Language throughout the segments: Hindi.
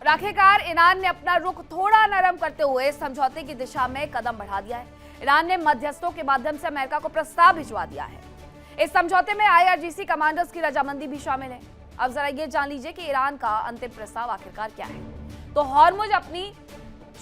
आखिरकार ईरान ने अपना रुख थोड़ा नरम करते हुए समझौते की दिशा में कदम बढ़ा दिया है। ईरान ने मध्यस्थों के माध्यम से अमेरिका को प्रस्ताव भिजवा दिया है। इस समझौते में IRGC कमांडर्स की रजामंदी भी शामिल है। अब जरा ये जान लीजिए कि ईरान का अंतिम प्रस्ताव आखिरकार क्या है। तो हॉर्मुज अपनी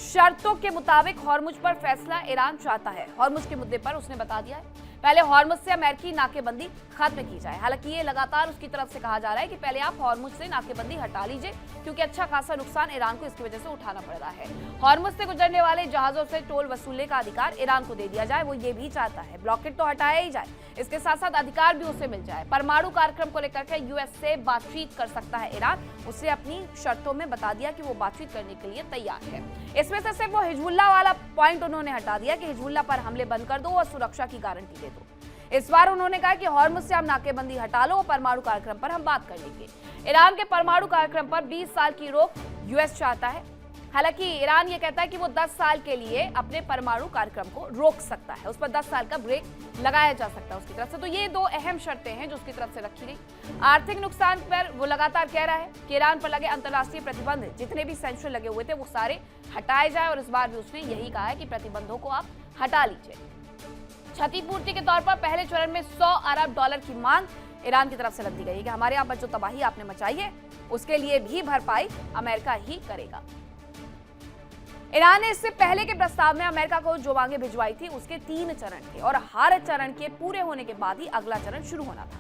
शर्तों के मुताबिक हॉर्मुज पर फैसला ईरान चाहता है। हॉर्मुज के मुद्दे पर उसने बता दिया है पहले हॉर्मुज से अमेरिकी नाकेबंदी खत्म की जाए। हालांकि ये लगातार उसकी तरफ से कहा जा रहा है कि पहले आप हॉर्मुज से नाकेबंदी हटा लीजिए, क्योंकि अच्छा खासा नुकसान ईरान को इसकी वजह से उठाना पड़ रहा है। हॉर्मुज से गुजरने वाले जहाजों से टोल वसूलने का अधिकार ईरान को दे दिया जाए। वो ये भी चाहता है ब्लॉकेट तो हटाया ही जाए, इसके साथ साथ अधिकार भी उसे मिल जाए। परमाणु कार्यक्रम को लेकर के US से बातचीत कर सकता है ईरान। उसने अपनी शर्तों में बता दिया कि वो बातचीत करने के लिए तैयार है। इसमें से सिर्फ वो हिजबुल्लाह वाला पॉइंट उन्होंने हटा दिया कि हिजबुल्लाह पर हमले बंद कर दो और सुरक्षा की गारंटी दे दो। इस बार उन्होंने कहा कि हॉर्मुज से हम नाकेबंदी हटा लो और परमाणु कार्यक्रम पर हम बात कर लेंगे। ईरान के परमाणु कार्यक्रम पर 20 साल की रोक US चाहता है। हालांकि ईरान ये कहता है कि वो 10 साल के लिए अपने परमाणु कार्यक्रम को रोक सकता है, उस पर 10 साल का ब्रेक लगाया जा सकता है उसकी तरफ से। तो ये दो अहम शर्तें हैं जो उसकी तरफ से रखी गई। आर्थिक नुकसान पर वो लगातार कह रहा है कि ईरान पर लगे अंतर्राष्ट्रीय प्रतिबंध, जितने भी सैंक्शन लगे हुए थे वो सारे हटाए जाए, और इस बार भी उसने यही कहा है कि प्रतिबंधों को आप हटा लीजिए। क्षतिपूर्ति के तौर पर पहले चरण में $100 अरब की मांग ईरान की तरफ से लग दी गई है कि हमारे यहाँ पर जो तबाही आपने मचाई है उसके लिए भी भरपाई अमेरिका ही करेगा। ईरान ने इससे पहले के प्रस्ताव में अमेरिका को जो मांगे भिजवाई थी उसके 3 चरण थे, और हर चरण के पूरे होने के बाद ही अगला चरण शुरू होना था।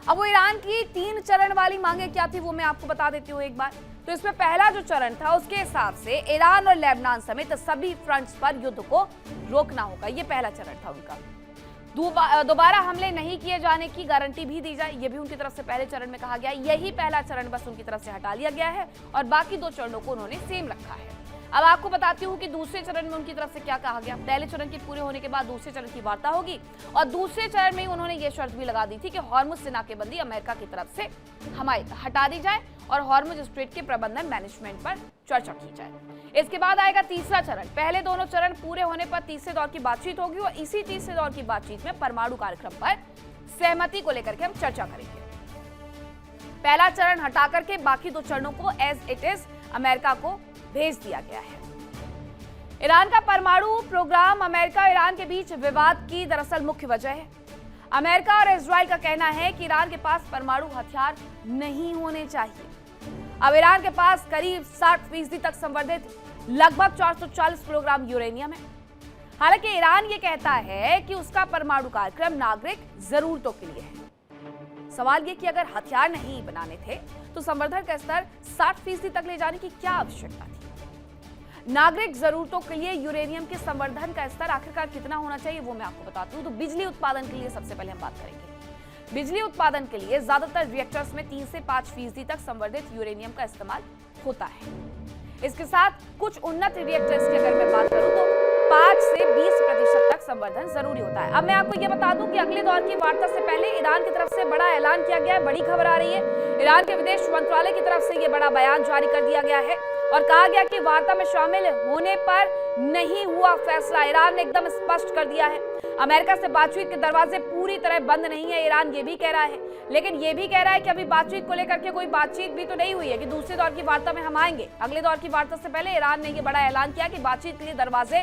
अब वो ईरान की 3 चरण वाली मांगे क्या थी वो मैं आपको बता देती हूँ एक बार। तो इसमें पहला जो चरण था उसके हिसाब से ईरान और लेबनान समेत सभी फ्रंट्स पर युद्ध को रोकना होगा। ये पहला चरण था उनका। दोबारा हमले नहीं किए जाने की गारंटी भी दी जाए, ये भी उनकी तरफ से पहले चरण में कहा गया। यही पहला चरण बस उनकी तरफ से हटा लिया गया है और बाकी 2 चरणों को उन्होंने सेम रखा है। अब आपको बताती हूँ कि दूसरे चरण में उनकी तरफ से क्या कहा गया। पहले चरण के पूरे होने के बाद दूसरे चरण की वार्ता होगी, और दूसरे चरण में उन्होंने ये शर्त भी लगा दी थी कि हॉर्मुज से नाकेबंदी अमेरिका की तरफ से हटा दी जाए और हॉर्मुज स्ट्रेट के प्रबंधन मैनेजमेंट पर चर्चा की जाए। इसके बाद आएगा तीसरा चरण। पहले दोनों चरण पूरे होने पर तीसरे दौर की बातचीत होगी, और इसी तीसरे दौर की बातचीत में परमाणु कार्यक्रम पर सहमति को लेकर के हम चर्चा करेंगे। पहला चरण हटा करके बाकी 2 चरणों को एज इट इज अमेरिका को भेज दिया गया है। ईरान का परमाणु प्रोग्राम अमेरिका और ईरान के बीच विवाद की दरअसल मुख्य वजह है। अमेरिका और इजराइल का कहना है कि ईरान के पास परमाणु हथियार नहीं होने चाहिए। अब ईरान के पास करीब 60% तक संवर्धित लगभग 440 किलोग्राम यूरेनियम है। हालांकि ईरान ये कहता है कि उसका परमाणु कार्यक्रम नागरिक जरूरतों के लिए है। सवाल ये कि अगर हथियार नहीं बनाने थे तो संवर्धन का स्तर 60% तक ले जाने की क्या आवश्यकता थी। नागरिक जरूरतों के लिए यूरेनियम के संवर्धन का स्तर आखिरकार कितना होना चाहिए वो मैं आपको बताती हूँ। तो बिजली उत्पादन के लिए सबसे पहले हम बात करेंगे। बिजली उत्पादन के लिए ज्यादातर रिएक्टर्स में 3 से 5% तक संवर्धित यूरेनियम का इस्तेमाल होता है। इसके साथ कुछ उन्नत रिएक्टर्स की अगर मैं बात करूं तो 5 से 20% तक संवर्धन जरूरी होता है। अब मैं आपको ये बता दूं कि अगले दौर की वार्ता से पहले ईरान की तरफ से बड़ा ऐलान किया गया है। बड़ी खबर आ रही है। ईरान के विदेश मंत्रालय की तरफ से ये बड़ा बयान जारी कर दिया गया है और कहा गया कि वार्ता में शामिल होने पर नहीं हुआ फैसला। ईरान ने एकदम स्पष्ट कर दिया है अमेरिका से बातचीत के दरवाजे पूरी तरह बंद नहीं है। ईरान ये भी कह रहा है, लेकिन ये भी कह रहा है कि अभी बातचीत को लेकर के कोई बातचीत भी तो नहीं हुई है कि दूसरे दौर की वार्ता में हम आएंगे। अगले दौर की वार्ता से पहले ईरान ने ये बड़ा ऐलान किया कि बातचीत के लिए दरवाजे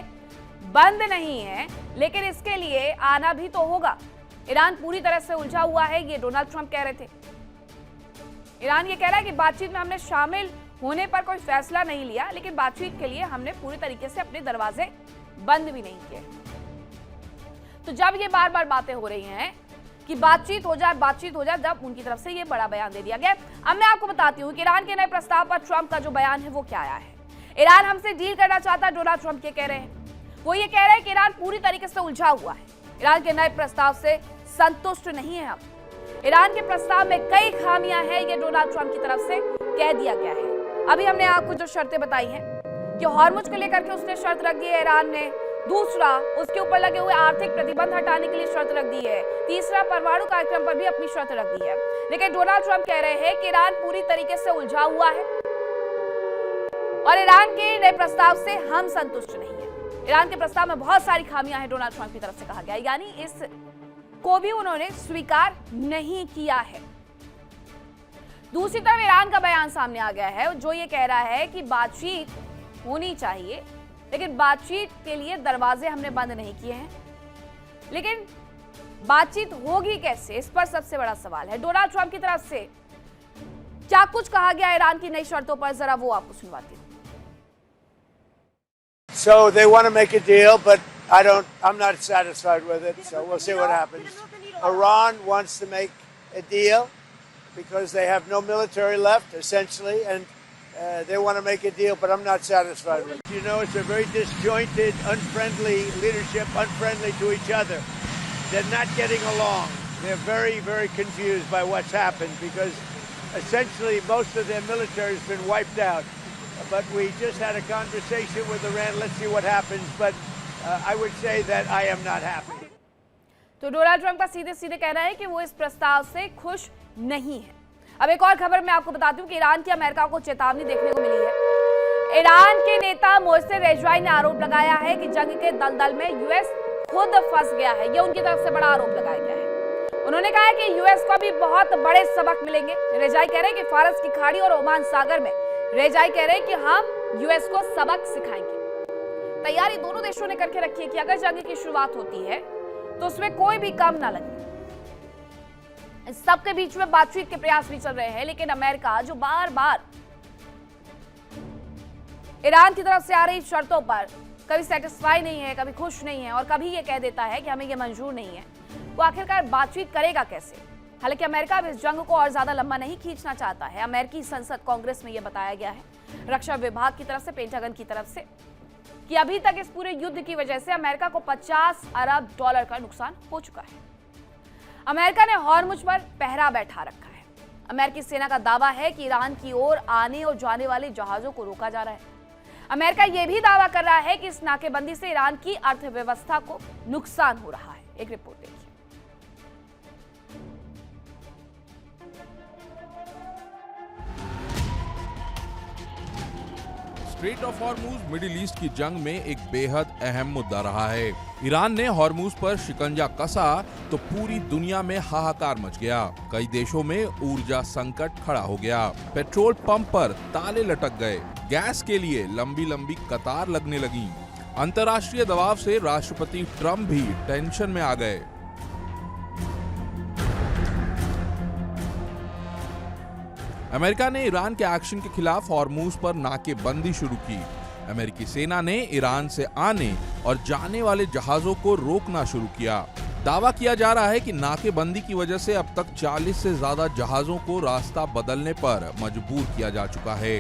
बंद नहीं है, लेकिन इसके लिए आना भी तो होगा। ईरान पूरी तरह से उलझा हुआ है, ये डोनाल्ड ट्रंप कह रहे थे। ईरान ये कह रहा है कि बातचीत में हमने शामिल होने पर कोई फैसला नहीं लिया, लेकिन बातचीत के लिए हमने पूरी तरीके से अपने दरवाजे बंद भी नहीं किए। तो जब ये बार बार बातें हो रही हैं कि बातचीत हो जाए, जब उनकी तरफ से ये बड़ा बयान दे दिया गया। अब मैं आपको बताती हूँ कि ईरान के नए प्रस्ताव पर ट्रंप का जो बयान है वो क्या आया है। ईरान हमसे डील करना चाहता है, डोनाल्ड ट्रंप ये कह रहे हैं। वो ये कह रहे हैं कि ईरान पूरी तरीके से उलझा हुआ है, ईरान के नए प्रस्ताव से संतुष्ट नहीं है हम। ईरान के प्रस्ताव में कई खामियां हैं, ये डोनाल्ड ट्रंप की तरफ से कह दिया गया है। अभी हमने आपको जो शर्तें बताई हैं कि हॉर्मुज को लेकर के उसने शर्त रख दी है ईरान ने। दूसरा, उसके ऊपर लगे हुए आर्थिक प्रतिबंध हटाने के लिए शर्त रख दी है। तीसरा, परमाणु कार्यक्रम पर भी अपनी शर्त रख दी है। लेकिन डोनाल्ड ट्रंप कह रहे हैं कि ईरान पूरी तरीके से उलझा हुआ है और ईरान के नए प्रस्ताव से हम संतुष्ट नहीं है। ईरान के प्रस्ताव में बहुत सारी खामियां हैं, डोनाल्ड ट्रंप की तरफ से कहा गया, यानी इस को भी उन्होंने स्वीकार नहीं किया है। दूसरी तरफ ईरान का बयान सामने आ गया है जो ये कह रहा है कि बातचीत होनी चाहिए, लेकिन बातचीत के लिए दरवाजे हमने बंद नहीं किए हैं। लेकिन बातचीत होगी कैसे, इस पर सबसे बड़ा सवाल है। डोनाल्ड ट्रंप की तरफ से क्या कुछ कहा गया ईरान की नई शर्तों पर, जरा वो आपको सुनवाती हूं। So they want to make a deal, but I'm not satisfied with it. So we'll see what happens. Iran wants to make a deal because they have no military left, essentially, and they want to make a deal, but I'm not satisfied with it. You know, it's a very disjointed, unfriendly leadership, unfriendly to each other. They're not getting along. They're very, very confused by what's happened because essentially most of their military has been wiped out. But we just had a conversation with Iran. Let's see what happens. But I would say that I am not happy. तो डोनाल्ड ट्रंप का सीधे सीधे कहना है कि वो इस प्रस्ताव से खुश नहीं है। अब एक और खबर मैं आपको बताती हूँ कि ईरान की अमेरिका को चेतावनी देखने को मिली है। ईरान के नेता मोहसिन रेजवाई ने आरोप लगाया है कि जंग के दलदल में यूएस खुद फंस गया है। ये उनकी तरफ से बड़ा आरोप लगाया गया है। उन्होंने कहा है कि यूएस को भी बहुत बड़े सबक मिलेंगे। रेजाई कह रहे हैं कि फारस की खाड़ी और ओमान सागर में रेजाई कह रहे हैं कि हम यूएस को सबक सिखाएंगे। तैयारी दोनों देशों ने करके रखी है कि अगर जंग की शुरुआत होती है तो उसमें कोई भी कम ना लगे। इस सबके बीच में बातचीत के प्रयास भी चल रहे हैं, लेकिन अमेरिका जो बार बार ईरान की तरफ से आ रही शर्तों पर कभी सेटिस्फाई नहीं है, कभी खुश नहीं है और कभी ये कह देता है कि हमें ये मंजूर नहीं है, वो आखिरकार बातचीत करेगा कैसे। हालांकि अमेरिका भी इस जंग को और ज्यादा लंबा नहीं खींचना चाहता है। अमेरिकी संसद कांग्रेस में यह बताया गया है रक्षा विभाग की तरफ से, पेंटागन की तरफ से, कि अभी तक इस पूरे युद्ध की वजह से अमेरिका को $50 अरब का नुकसान हो चुका है। अमेरिका ने हॉर्मुज पर पहरा बैठा रखा है। अमेरिकी सेना का दावा है कि ईरान की ओर आने और जाने वाले जहाजों को रोका जा रहा है। अमेरिका यह भी दावा कर रहा है कि इस नाकेबंदी से ईरान की अर्थव्यवस्था को नुकसान हो रहा है। एक रिपोर्ट देखिए। Straight of Hormuz middle east की जंग में एक बेहद अहम मुद्दा रहा है। ईरान ने हॉर्मुज पर शिकंजा कसा तो पूरी दुनिया में हाहाकार मच गया। कई देशों में ऊर्जा संकट खड़ा हो गया। पेट्रोल पंप पर ताले लटक गए। गैस के लिए लंबी लंबी कतार लगने लगी। अंतर्राष्ट्रीय दबाव से राष्ट्रपति ट्रंप भी टेंशन में आ गए। अमेरिका ने ईरान के एक्शन के खिलाफ हॉर्मुज पर नाकेबंदी शुरू की। अमेरिकी सेना ने ईरान से आने और जाने वाले जहाजों को रोकना शुरू किया। दावा किया जा रहा है कि नाकेबंदी की वजह से अब तक 40 से ज्यादा जहाजों को रास्ता बदलने पर मजबूर किया जा चुका है।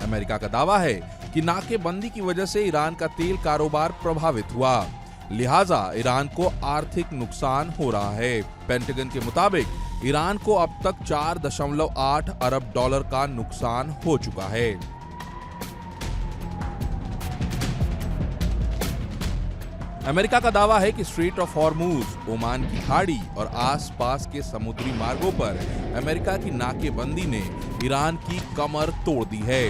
अमेरिका का दावा है कि नाकेबंदी की वजह से ईरान का तेल कारोबार प्रभावित हुआ, लिहाजा ईरान को आर्थिक नुकसान हो रहा है। पेंटागन के मुताबिक ईरान को अब तक $4.8 अरब का नुकसान हो चुका है। अमेरिका का दावा है कि स्ट्रेट ऑफ हॉर्मुज, ओमान की खाड़ी और आसपास के समुद्री मार्गों पर अमेरिका की नाकेबंदी ने ईरान की कमर तोड़ दी है।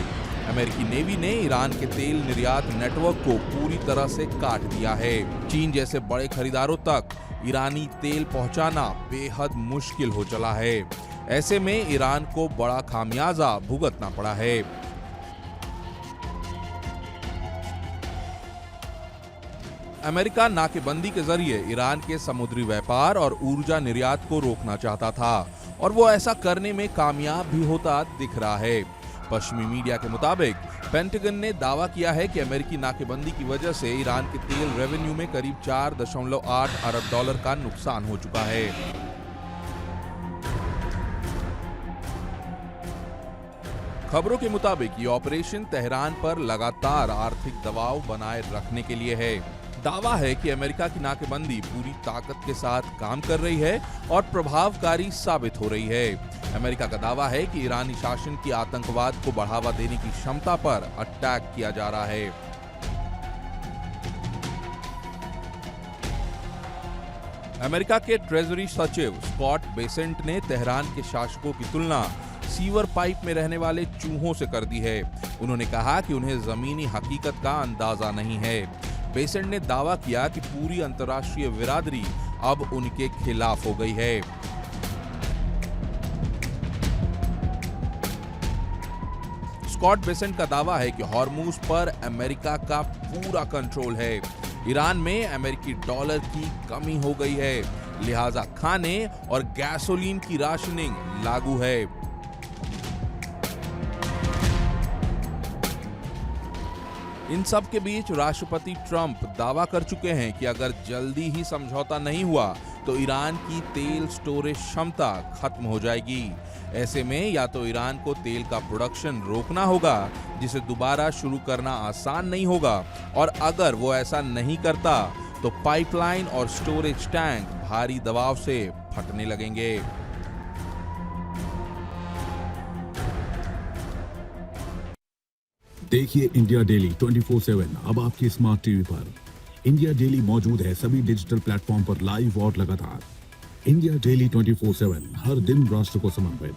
अमेरिकी नेवी ने ईरान के तेल निर्यात नेटवर्क को पूरी तरह से काट दिया है। चीन जैसे बड़े खरीदारों तक ईरानी तेल पहुंचाना बेहद मुश्किल हो चला है। ऐसे में ईरान को बड़ा खामियाजा भुगतना पड़ा है। अमेरिका नाकेबंदी के जरिए ईरान के समुद्री व्यापार और ऊर्जा निर्यात को रोकना चाहता था और वो ऐसा करने में कामयाब भी होता दिख रहा है। पश्चिमी मीडिया के मुताबिक पेंटागन ने दावा किया है कि अमेरिकी नाकेबंदी की वजह से ईरान के तेल रेवेन्यू में करीब $4.8 अरब का नुकसान हो चुका है। खबरों के मुताबिक ये ऑपरेशन तेहरान पर लगातार आर्थिक दबाव बनाए रखने के लिए है। दावा है कि अमेरिका की नाकेबंदी पूरी ताकत के साथ काम कर रही है और प्रभावकारी साबित हो रही है। अमेरिका का दावा है कि ईरानी शासन की आतंकवाद को बढ़ावा देने की क्षमता पर अटैक किया जा रहा है। अमेरिका के ट्रेजरी सचिव स्कॉट बेसेंट ने तेहरान के शासकों की तुलना सीवर पाइप में रहने वाले चूहों से कर दी है। उन्होंने कहा कि उन्हें जमीनी हकीकत का अंदाजा नहीं है। बेसेंट ने दावा किया कि पूरी अंतर्राष्ट्रीय बिरादरी अब उनके खिलाफ हो गई है। स्कॉट बेसेंट का दावा है कि हॉर्मूज पर अमेरिका का पूरा कंट्रोल है। ईरान में अमेरिकी डॉलर की कमी हो गई है, लिहाजा खाने और गैसोलीन की राशनिंग लागू है। इन सब के बीच राष्ट्रपति ट्रंप दावा कर चुके हैं कि अगर जल्दी ही समझौता नहीं हुआ तो ईरान की तेल स्टोरेज क्षमता खत्म हो जाएगी। ऐसे में या तो ईरान को तेल का प्रोडक्शन रोकना होगा, जिसे दोबारा शुरू करना आसान नहीं होगा, और अगर वो ऐसा नहीं करता तो पाइपलाइन और स्टोरेज टैंक भारी दबाव से फटने लगेंगे। देखिए इंडिया डेली 24/7 अब आपके स्मार्ट टीवी पर। इंडिया डेली मौजूद है सभी डिजिटल प्लेटफॉर्म पर लाइव और लगातार। इंडिया डेली 24/7 हर दिन राष्ट्र को समर्पित।